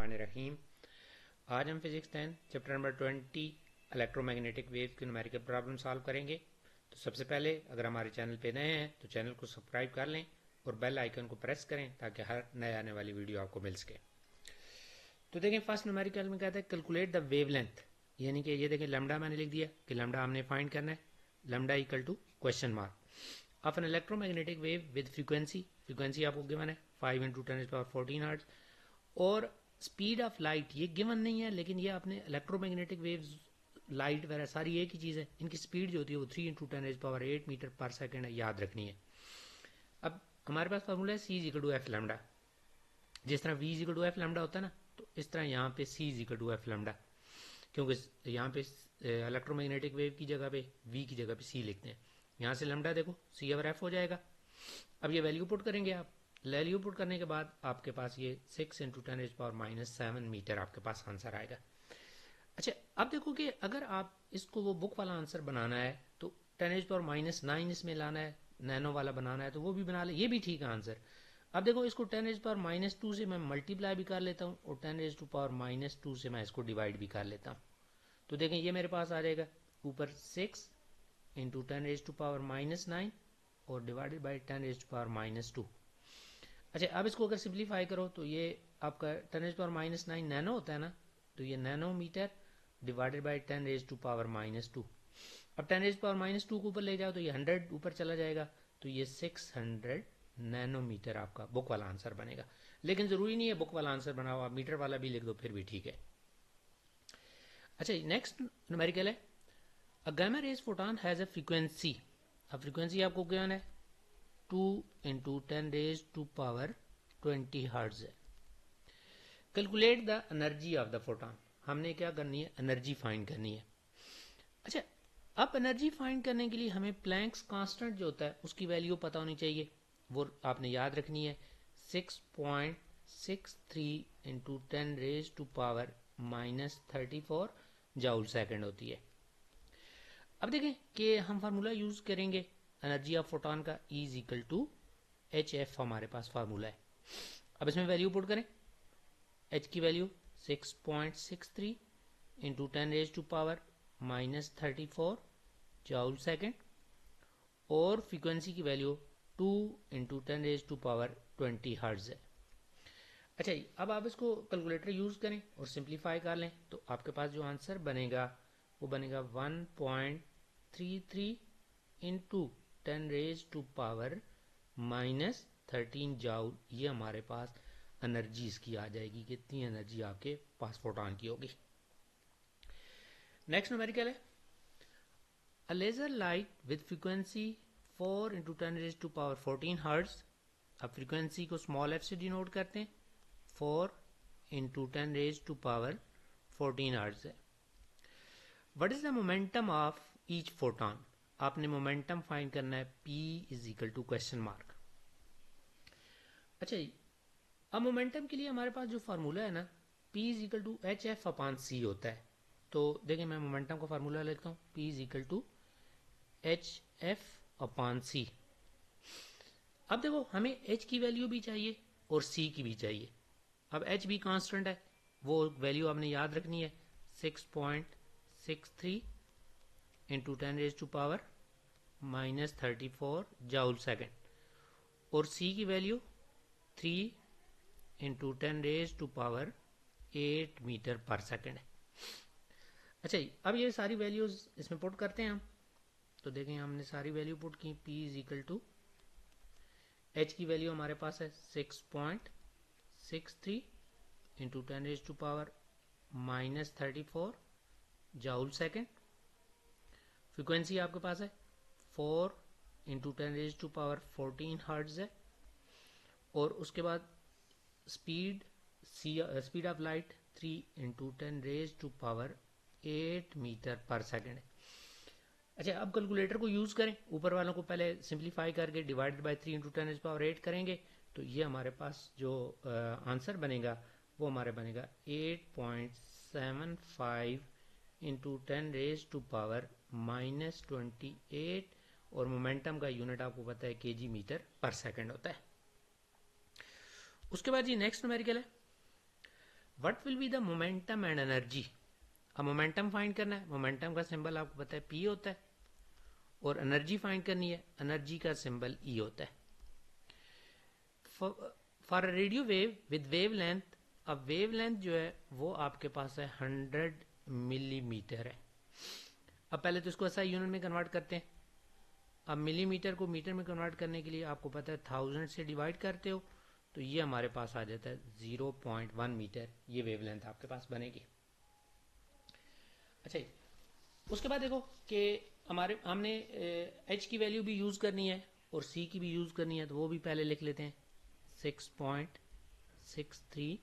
बिस्मिल्लाहिर्रहमानिर्रहीम। आज हम physics 10 chapter number 20 electromagnetic wave की न्यूमेरिकल प्रॉब्लम सॉल्व करेंगे। तो सबसे पहले अगर हमारे चैनल पे नए हैं तो चैनल को सब्सक्राइब कर लें और बेल आइकन को प्रेस करें ताकि हर नए आने वाली वीडियो आपको मिल सके। तो देखें फर्स्ट न्यूमेरिकल में कहता है कैलकुलेट द वेवलेंथ, यानी कि ये देखें लैम्डा मैंने लिख दिया कि लैम्डा हमने फाइंड करना है, lambda equal to question mark of an electromagnetic wave with frequency आपको गिवन है 5 इंटू 10⁻14 हर्ट्ज और स्पीड ऑफ लाइट ये गिवन नहीं है, लेकिन ये आपने इलेक्ट्रोमैग्नेटिक वेव्स लाइट वगैरह सारी एक ही चीज़ है, इनकी स्पीड जो होती है वो 3 इंटू 10⁸ मीटर पर सेकेंड है, याद रखनी है। अब हमारे पास फार्मूला है C equal to F lambda. जिस तरह V equal to F lambda होता है ना, तो इस तरह यहाँ पे C equal to F lambda, क्योंकि यहाँ पे इलेक्ट्रोमैग्नेटिक वेव की जगह पे V की जगह पे C लिखते हैं। यहाँ से लैम्डा देखो C ओवर एफ हो जाएगा। अब ये वैल्यू पुट करेंगे आप, वैल्यू पुट करने के बाद आपके पास ये 6 इंटू 10⁻⁻7 मीटर आपके पास आंसर आएगा। अच्छा, अब देखो कि अगर आप इसको वो बुक वाला आंसर बनाना है तो 10⁻⁻9 इसमें लाना है, नैनो वाला बनाना है तो वो भी बना ले, ये भी ठीक है आंसर। अब देखो इसको 10⁻⁻2 से मैं मल्टीप्लाई भी कर लेता हूँ और 10⁻⁻2 से मैं इसको डिवाइड भी कर लेता हूँ। तो देखें ये मेरे पास आ जाएगा ऊपर 6 इंटू 10⁻⁻9 और डिवाइडेड बाई 10⁻⁻2। अच्छा, अब इसको अगर सिंप्लीफाई करो तो ये आपका 10⁻⁻9 नैनो होता है ना, तो ये नैनोमीटर डिवाइडेड बाई 10⁻⁻2। अब 10⁻⁻2 को ऊपर ले जाओ तो ये 100 ऊपर चला जाएगा, तो ये 600 नैनोमीटर आपका बुक वाला आंसर बनेगा। लेकिन ज़रूरी नहीं है बुक वाला आंसर बनाओ, आप मीटर वाला भी लिख दो फिर भी ठीक है। अच्छा, नेक्स्ट न्यूमेरिकल है a gamma rays photon has a frequency. अब फ्रीक्वेंसी आपको ज्ञान है 2 इंटू 10⁻20 हर्ट्ज है। Calculate the energy of the photon, हमने क्या करनी है, एनर्जी फाइंड करनी है। अच्छा, अब एनर्जी फाइंड करने के लिए हमें प्लैंक्स कांस्टेंट जो होता है उसकी वैल्यू पता होनी चाहिए, वो आपने याद रखनी है 6.63 इंटू 10⁻⁻34 जूल सेकेंड होती है। अब देखें कि हम फार्मूला यूज करेंगे एनर्जी ऑफ फोटॉन का, E is equal to HF हमारे पास फार्मूला है। अब इसमें वैल्यू पुट करें, H की वैल्यू 6.63 इंटू 10⁻⁻34 जूल सेकेंड और फ्रीक्वेंसी की वैल्यू 2 इंटू 10⁻20 हर्ट्ज है। अच्छा, अब आप इसको कैलकुलेटर यूज करें और सिंप्लीफाई कर लें तो आपके पास जो आंसर बनेगा वो बनेगा 1.33 इंटू 10⁻⁻13 जूल। ये हमारे पास एनर्जी इसकी आ जाएगी, कितनी एनर्जी आपके पास फोटॉन की होगी। नेक्स्ट न्यूमेरिकल है a laser light with frequency 4 into 10⁻14 hertz. अब फ्रीक्वेंसी को स्मॉल एफ से डिनोट करते हैं, 4 इंटू 10⁻14 हर्ट्ज है। What is the momentum of each photon, आपने मोमेंटम फाइंड करना है, P is equal to question mark. अच्छा, अब मोमेंटम के लिए हमारे पास जो फार्मूला है ना, P is equal to HF/C होता है। तो देखिए मैं मोमेंटम का फार्मूला लिखता हूँ, P is equal to HF/C। अब देखो हमें H की वैल्यू भी चाहिए और C की भी चाहिए। अब H भी कांस्टेंट है, वो वैल्यू आपने याद रखनी है 6.63 इंटू 10⁻⁻34 जूल सेकेंड और C की value 3 into 10⁻8 metre per second है। अच्छा, अब ये सारी वैल्यूज इसमें पुट करते हैं हम, तो देखें हमने सारी वैल्यू पुट की। P is equal to H की वैल्यू हमारे पास है 6.63 इंटू 10⁻⁻34 जूल सेकेंड। फ्रीक्वेंसी आपके पास है 4 इंटू 10⁻14 हर्ट्ज है और उसके बाद speed of light 3 into 10⁻8 metre per second है। अच्छा, अब कैलकुलेटर को यूज़ करें, ऊपर वालों को पहले सिंप्लीफाई करके डिवाइडेड बाई 3 इंटू 10⁻8 करेंगे तो ये हमारे पास जो आंसर बनेगा वो हमारे बनेगा 8.75 इंटू 10⁻⁻28 और मोमेंटम का यूनिट आपको पता है kg मीटर पर सेकेंड होता है। उसके बाद जी नेक्स्ट न्यूमेरिकल है what will be the momentum and energy. अब मोमेंटम फाइंड करना है, मोमेंटम का सिंबल आपको पता है P होता है, और एनर्जी फाइंड करनी है, एनर्जी का सिंबल E होता है। For radio wave with wave length, अब वेव लेंथ जो है वो आपके पास है 100 मिलीमीटर है। अब पहले तो इसको SI यूनिट में कन्वर्ट करते हैं। अब मिलीमीटर को मीटर में कन्वर्ट करने के लिए आपको पता है 1000 से डिवाइड करते हो, तो ये हमारे पास आ जाता है 0.1 मीटर, ये वेवलेंथ आपके पास बनेगी। अच्छा, उसके बाद देखो कि हमने H की वैल्यू भी यूज़ करनी है और C की भी यूज़ करनी है, तो वो भी पहले लिख लेते हैं। 6.63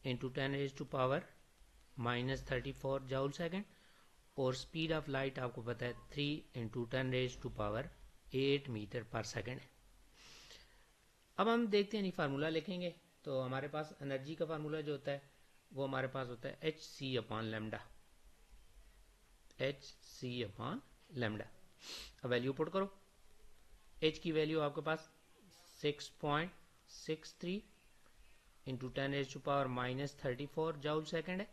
इंटू 10⁻⁻34 जूल सेकेंड, और स्पीड ऑफ लाइट आपको पता है 3 इंटू 10⁸8 मीटर पर सेकेंड है। अब हम देखते हैं, नहीं फार्मूला लिखेंगे तो हमारे पास एनर्जी का फार्मूला जो होता है वो हमारे पास होता है hc/λ, hc/λ। अब वैल्यू पुट करो। H की वैल्यू आपके पास 6.63 इंटू 10⁻⁻34 जूल सेकेंड है।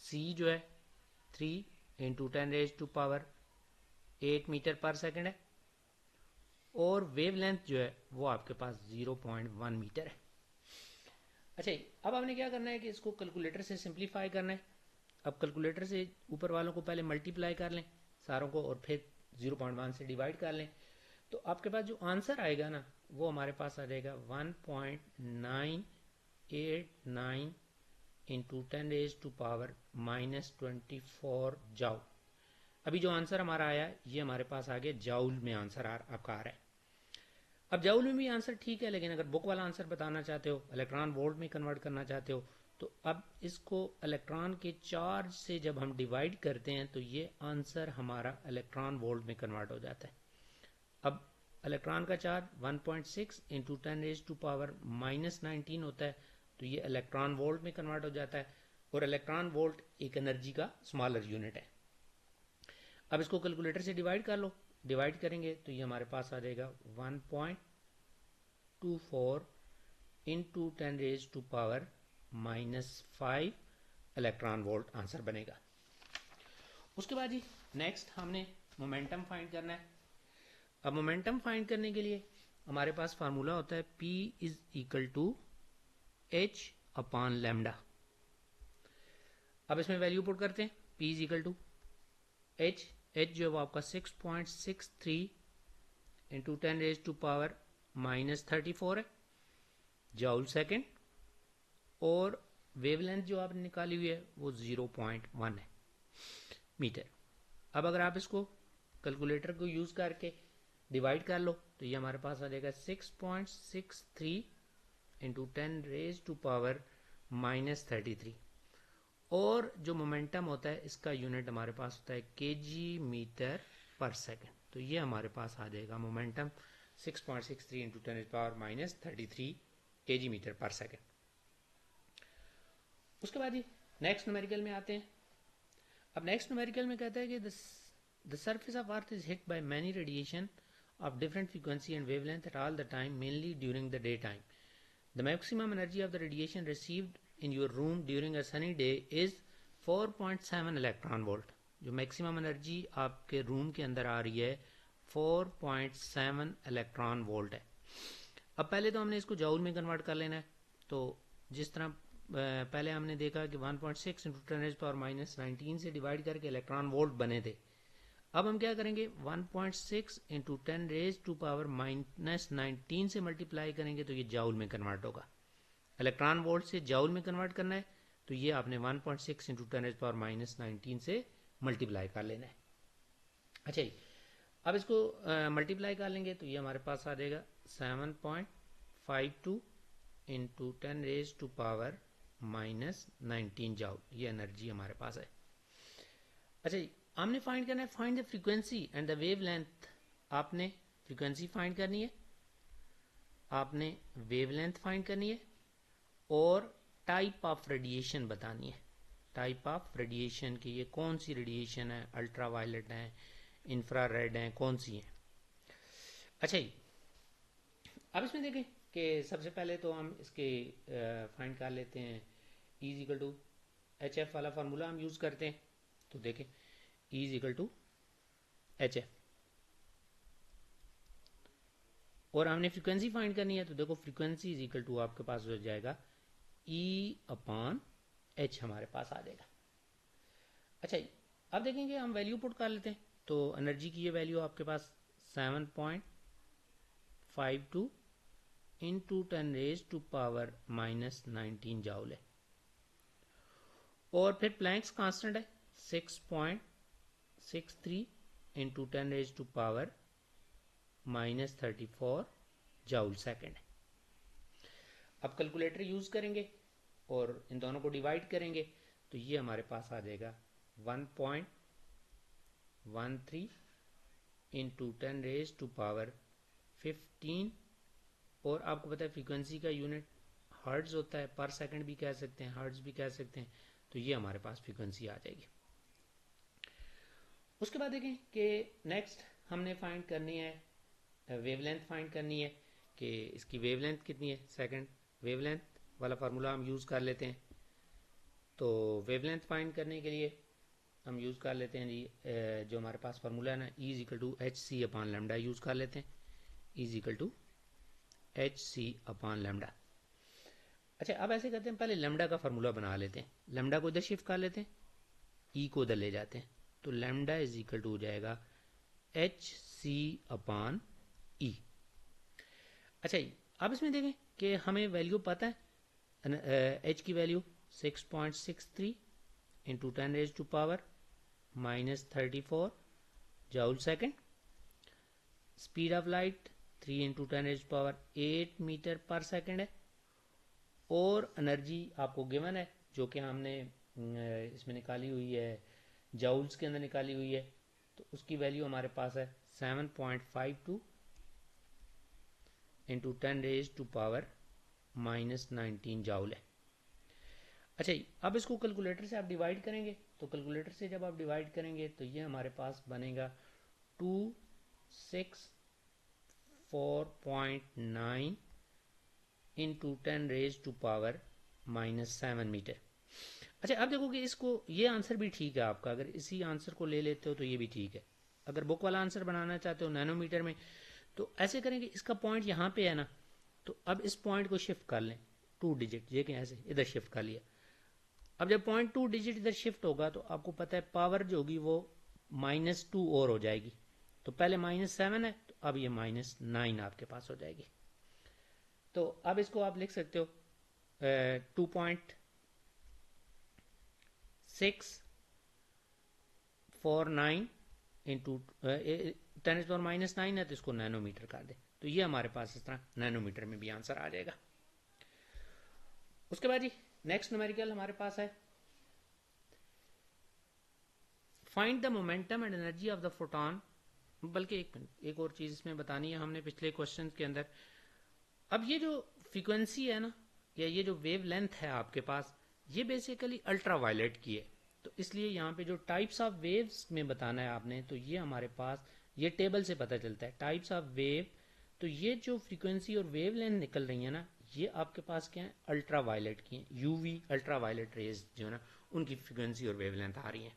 C जो है 3 इंटू 10⁻8 मीटर पर सेकेंड है, और वेव लेंथ जो है वो आपके पास 0.1 मीटर है। अच्छा, अब आपने क्या करना है कि इसको कैलकुलेटर से सिंप्लीफाई करना है। अब कैलकुलेटर से ऊपर वालों को पहले मल्टीप्लाई कर लें सारों को, और फिर 0.1 से डिवाइड कर लें, तो आपके पास जो आंसर आएगा ना वो हमारे पास आ जाएगा 1.989 इंटू 10⁻⁻24 जाउल। अभी जो आंसर हमारा आया ये हमारे पास आ गया जाउल में, आंसर आपका आ रहा है। अब जाउल में भी आंसर ठीक है, लेकिन अगर बुक वाला आंसर बताना चाहते हो, इलेक्ट्रॉन वोल्ट में कन्वर्ट करना चाहते हो, तो अब इसको इलेक्ट्रॉन के चार्ज से जब हम डिवाइड करते हैं तो ये आंसर हमारा इलेक्ट्रॉन वोल्ट में कन्वर्ट हो जाता है। अब इलेक्ट्रॉन का चार्ज 1.6 इंटू 10⁻⁻19 होता है, तो ये इलेक्ट्रॉन वोल्ट में कन्वर्ट हो जाता है, और इलेक्ट्रॉन वोल्ट एक एनर्जी का स्मॉलर यूनिट है। अब इसको कैलकुलेटर से डिवाइड कर लो, डिवाइड करेंगे तो ये हमारे पास आ जाएगा 1.24 इंटू 10⁻⁻5 इलेक्ट्रॉन वोल्ट आंसर बनेगा। उसके बाद जी नेक्स्ट हमने मोमेंटम फाइंड करना है। अब मोमेंटम फाइंड करने के लिए हमारे पास फार्मूला होता है P is equal to H/λ। अब इसमें वैल्यू पुट करते हैं। P is equal to H जो है वो आपका 6.63 इंटू 10⁻⁻34 है जूल सेकेंड, और वेवलेंथ जो आपने निकाली हुई है वो 0.1 है मीटर। अब अगर आप इसको कैलकुलेटर को यूज करके डिवाइड कर लो तो ये हमारे पास आ जाएगा 6.63 इंटू 10⁻⁻33, और जो मोमेंटम होता है इसका यूनिट हमारे पास होता है kg मीटर पर सेकेंड। तो ये हमारे पास आ जाएगा momentum 6.63 into 10⁻⁻33 kg metre per second. उसके बाद ही नेक्स्ट न्यूमेरिकल में आते हैं। अब नेक्स्ट न्यूमेरिकल में कहता है कि the surface of earth is hit by many radiation of different frequency and wavelength at all the time, mainly during the daytime. The maximum energy of the radiation received in your room during a sunny day is 4.7 electron volt. जो maximum energy आपके room के अंदर आ रही है 4.7 electron volt है। अब पहले तो हमने इसको जूल में कन्वर्ट कर लेना है। तो जिस तरह पहले हमने देखा कि 1.6 इंटू 10⁻⁻19 से डिवाइड करके इलेक्ट्रॉन वोल्ट बने थे। अब हम क्या करेंगे, 1.6 इंटू 10⁻⁻19 से मल्टीप्लाई करेंगे तो ये जाउल में कन्वर्ट होगा। इलेक्ट्रॉन वोल्ट से जाउल में कन्वर्ट करना है तो ये आपने 1.6 इंटू 10⁻⁻19 से मल्टीप्लाई कर लेना है। अच्छा जी, अब इसको मल्टीप्लाई कर लेंगे तो ये हमारे पास आ जाएगा 7.52 इंटू 10⁻⁻19 जाउल, ये एनर्जी हमारे पास है। अच्छा जी, हमने फाइंड करना है find the frequency and the wave length. आपने फ्रीक्वेंसी फाइंड करनी है, आपने वेव लेंथ फाइंड करनी है, और टाइप ऑफ रेडिएशन बतानी है। टाइप ऑफ रेडिएशन की ये कौन सी रेडिएशन है, अल्ट्रा वायलेट है, इंफ्रारेड है, कौन सी है। अच्छा जी, अब इसमें देखें कि सबसे पहले तो हम इसके फाइंड कर लेते हैं E is equal to H F वाला फार्मूला हम यूज़ करते हैं। तो देखें E is equal to H F और हमने फ्रीक्वेंसी फाइंड करनी है। तो देखो फ्रीक्वेंसी इज इक्वल टू आपके पास हो जाएगा E अपॉन एच हमारे पास आ जाएगा। अच्छा अब देखेंगे हम वैल्यू पुट कर लेते हैं। तो एनर्जी की ये वैल्यू आपके पास 7.52 इंटू 10⁻⁻⁹ जाउल है और फिर प्लैंक्स कांस्टेंट है 6.63 इंटू 10⁻⁻34 जाउल सेकेंड है। अब कैलकुलेटर यूज करेंगे और इन दोनों को डिवाइड करेंगे तो ये हमारे पास आ जाएगा 1.13 इंटू 10⁻15 और आपको पता है फ्रीक्वेंसी का यूनिट हर्ट्ज होता है, पर सेकंड भी कह सकते हैं, हर्ट्ज भी कह सकते हैं। तो ये हमारे पास फ्रीक्वेंसी आ जाएगी। उसके बाद देखें कि नेक्स्ट हमने फाइंड करनी है वेवलेंथ फाइंड करनी है कि इसकी वेवलेंथ कितनी है। सेकंड वेवलेंथ वाला फार्मूला हम यूज़ कर लेते हैं। तो वेवलेंथ फाइंड करने के लिए हम यूज़ कर लेते हैं जी जो हमारे पास फार्मूला है ना E is equal to H C upon lambda use कर लेते हैं। E is equal to H C upon lambda. अच्छा अब ऐसे करते हैं, पहले लेमडा का फार्मूला बना लेते हैं। लेमडा को इधर शिफ्ट कर लेते हैं, E को उधर ले जाते हैं। तो लेमडा इज इक्वल टू हो जाएगा एच सी अपॉन ई। अच्छा अब इसमें देखें कि हमें वैल्यू पता है एच की value 6.63 into 10⁻⁻34 joule second. Speed of light 3 into 10⁸ metre per second है और एनर्जी आपको गिवन है जो कि हमने इसमें निकाली हुई है, जाउल्स के अंदर निकाली हुई है। तो उसकी वैल्यू हमारे पास है 7.52 इंटू 10⁻⁻⁹ जाउल है। अच्छा अब इसको कैलकुलेटर से आप डिवाइड करेंगे। तो कैलकुलेटर से जब आप डिवाइड करेंगे तो ये हमारे पास बनेगा 264.9 इंटू 10⁻⁻7 मीटर। अच्छा अब देखो कि इसको ये आंसर भी ठीक है आपका, अगर इसी आंसर को ले लेते हो तो ये भी ठीक है। अगर बुक वाला आंसर बनाना चाहते हो नैनोमीटर में तो ऐसे करेंगे, इसका पॉइंट यहाँ पे है ना, तो अब इस पॉइंट को शिफ्ट कर लें 2 डिजिट, ये क्या ऐसे इधर शिफ्ट कर लिया। अब जब पॉइंट 2 डिजिट इधर शिफ्ट होगा तो आपको पता है पावर जो होगी वो -2 और हो जाएगी। तो पहले -7 है तो अब ये -9 आपके पास हो जाएगी। तो अब इसको आप लिख सकते हो 2.649 इंटू 10⁻⁻9 है तो इसको नैनोमीटर कर दे। तो ये हमारे पास इस तरह नैनोमीटर में भी आंसर आ जाएगा। उसके बाद जी नेक्स्ट न्यूमेरिकल हमारे पास है find the momentum and energy of the photon. बल्कि एक और चीज इसमें बतानी है हमने पिछले क्वेश्चन के अंदर। अब ये जो फ्रीक्वेंसी है ना या ये जो वेव लेंथ है आपके पास ये बेसिकली अल्ट्रा वायलेट की है। तो इसलिए यहाँ पे जो टाइप्स ऑफ वेव्स में बताना है आपने, तो ये हमारे पास ये टेबल से पता चलता है टाइप्स ऑफ वेव। तो ये जो फ्रीक्वेंसी और वेव लेंथ निकल रही है ना ये आपके पास क्या है अल्ट्रा वायलेट की है। यूवी अल्ट्रा वायलेट रेज जो है ना उनकी फ्रीक्वेंसी और वेव लेंथ आ रही है।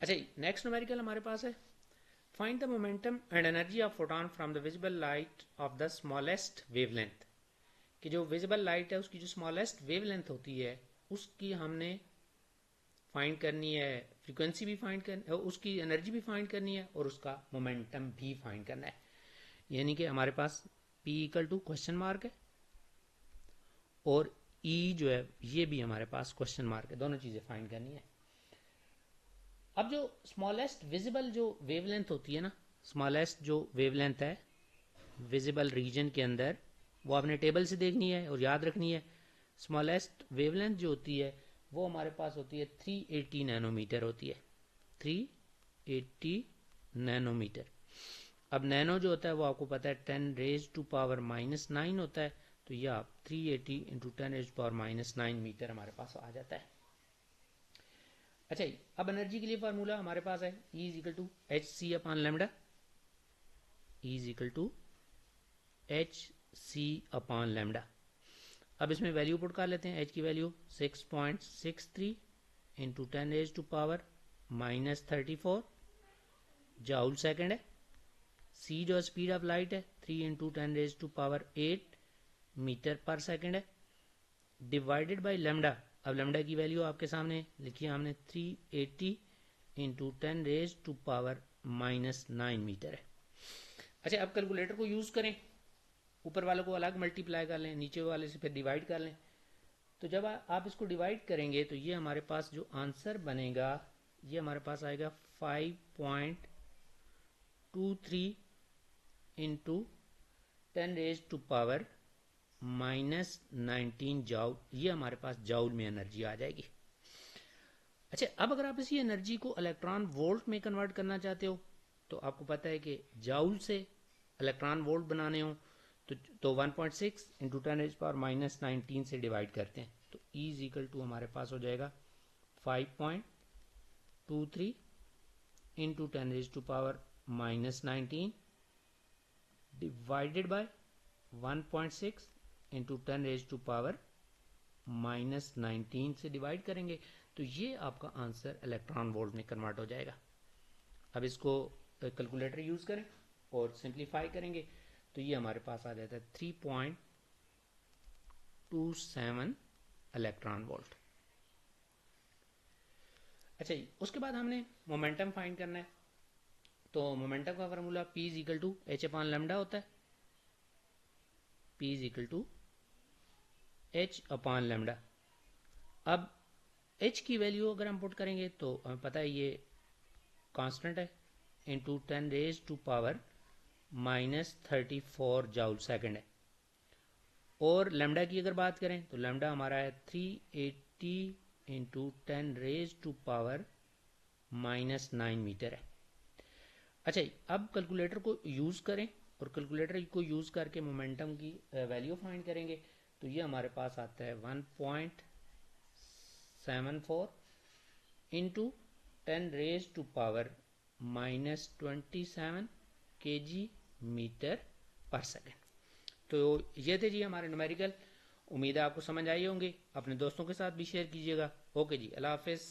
अच्छा नेक्स्ट न्यूमेरिकल हमारे पास है find the momentum and energy of photon from the visible light of the smallest wavelength. कि जो विजिबल लाइट है उसकी जो स्मॉलेस्ट वेवलेंथ होती है उसकी हमने फाइंड करनी है, फ्रीक्वेंसी भी फाइंड करनी, उसकी एनर्जी भी फाइंड करनी है और उसका मोमेंटम भी फाइंड करना है। यानी कि हमारे पास P equal to question mark है और E जो है ये भी हमारे पास क्वेश्चन मार्क है, दोनों चीजें फाइंड करनी है। अब जो स्मॉलेस्ट विजिबल जो वेवलेंथ होती है ना, स्मॉलेस्ट जो वेवलेंथ है विजिबल रीजन के अंदर वो आपने टेबल से देखनी है और याद रखनी है। स्मॉलेस्ट वेवलेंथ जो होती है वो हमारे पास होती है 380 नैनोमीटर होती है, 380 नैनोमीटर। अब नैनो जो होता है वो आपको पता है 10⁻⁻⁹ होता है। तो ये आप 380 इंटू 10⁻⁻⁹ मीटर हमारे पास आ जाता है। अच्छा अब एनर्जी के लिए फार्मूला हमारे पास है E is equal to H C upon lambda. E is equal to H c upon lambda. अब इसमें वैल्यू पुट कर लेते हैं। h की value 6.63 into 10 raise to power -34 joule second है। c जो स्पीड ऑफ लाइट है 3 into 10 raise to power 8 metre per second है, डिवाइडेड बाई लैम्डा। अब लैम्डा की वैल्यू आपके सामने लिखी है हमने 380 into 10 raise to power -9 metre है। अच्छा, अब कैलकुलेटर को यूज़ करें, ऊपर वाले को अलग मल्टीप्लाई कर लें, नीचे वाले से फिर डिवाइड कर लें। तो जब आप इसको डिवाइड करेंगे तो ये हमारे पास जो आंसर बनेगा ये हमारे पास आएगा 5.23 into 10 raise to power -19 joule. ये हमारे पास जाउल में एनर्जी आ जाएगी। अच्छा, अब अगर आप इसी एनर्जी को इलेक्ट्रॉन वोल्ट में कन्वर्ट करना चाहते हो तो आपको पता है कि जाउल से इलेक्ट्रॉन वोल्ट बनाने हो तो 1.6 इंटू 10 रेज पावर -19 से डिवाइड करते हैं तो E इज इक्वल टू हमारे पास हो जाएगा 5.23 into 10 raise to power -19 divided by 1.6 into 10 raise to power -19 से डिवाइड करेंगे तो ये आपका आंसर इलेक्ट्रॉन वोल्ट में कन्वर्ट हो जाएगा। अब इसको कैलकुलेटर यूज करें और सिंप्लीफाई करेंगे तो ये हमारे पास आ जाता है 3.27 इलेक्ट्रॉन वोल्ट। अच्छा जी, उसके बाद हमने मोमेंटम फाइंड करना है। तो मोमेंटम का formula P is equal to H upon lambda होता है। P is equal to H upon lambda. अब h की वैल्यू अगर हम पुट करेंगे तो हमें पता है ये कांस्टेंट है into 10 raise to power -34 joule second है। और लैम्डा की अगर बात करें तो लैम्डा हमारा है 380 into 10 raise to power -9 metre है। अच्छा, अब कैलकुलेटर को यूज़ करें और कैलकुलेटर को यूज़ करके मोमेंटम की वैल्यू फाइंड करेंगे तो ये हमारे पास आता है 1.74 into 10 raise to power -27 kg metre per second. तो ये थे जी हमारे न्यूमेरिकल। उम्मीद है आपको समझ आई होंगे। अपने दोस्तों के साथ भी शेयर कीजिएगा। ओके जी, अल्लाह हाफिज़।